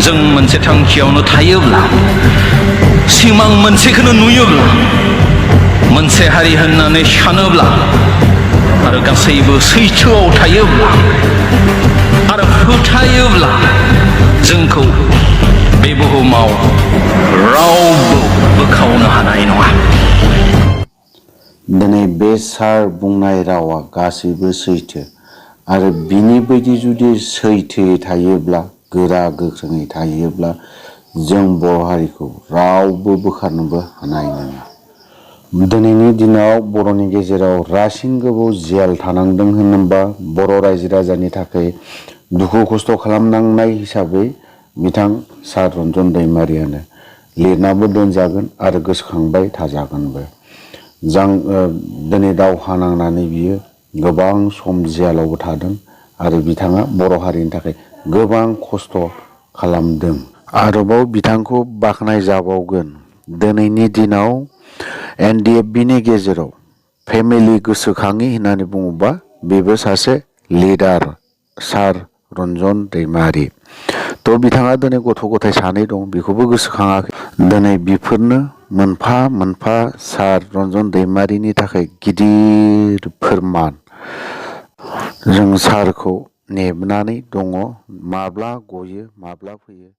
जों मोनसे थांखियावनो थायोब्ला सिमां मोनसेखौनो नुयोब्ला मोनसे हारि होननानै सानोब्ला आरो गासैबो सैथोआव थायोब्ला आरो फोथायोब्ला जोंखौ बे बुहुमाव रावबो बोखावनो हानाय नङा। दिनै बे सार बुंनाय रावा गासैबो सैथो आरो बिनि बायदि जुदि सैथोयै थायोब्ला गोरा गोख्रोङै थायोब्ला जों बर' हारिखौ रावबो बोखारनोबो हानाय नङा। दिनैनि दिनाव बर'नि गेजेराव रासिन गोबाव जेल थानांदों होनोबा बर' रायजो राजानि थाखाय दुखु खस्थ' खालामनांनाय हिसाबै बिथां सार रन्जन दैमारियानो लिरनाबो दोनजागोन आरो गोसोखांबाय थाजागोनबो। दिनै दावहा नांनानै बियो गोबां सम जेलावबो थादों आरो बिथाङा बर' हारिनि थाखाय गोबां खस्थ' खालामदों। आरोबाव बिथांखौ बाख्नाय जाबावगोन दिनैनि दिनाव NDFBनि गेजेराव फेमिलि गोसोखाङि होननानै बुङोबा बेबो सासे लिडार सार रन्जन दैमारि। थ' बिथाङा दिनै गथ' गथाय सानै दं बेखौबो गोसोखाङाखै। दिनै बेफोरनो मोनफा मोनफा सार रन्जन दैमारिनि थाखाय गिदिर फोरमान। जों सारखौ नेनानै दङ माब्ला गयो माब्ला फैयो।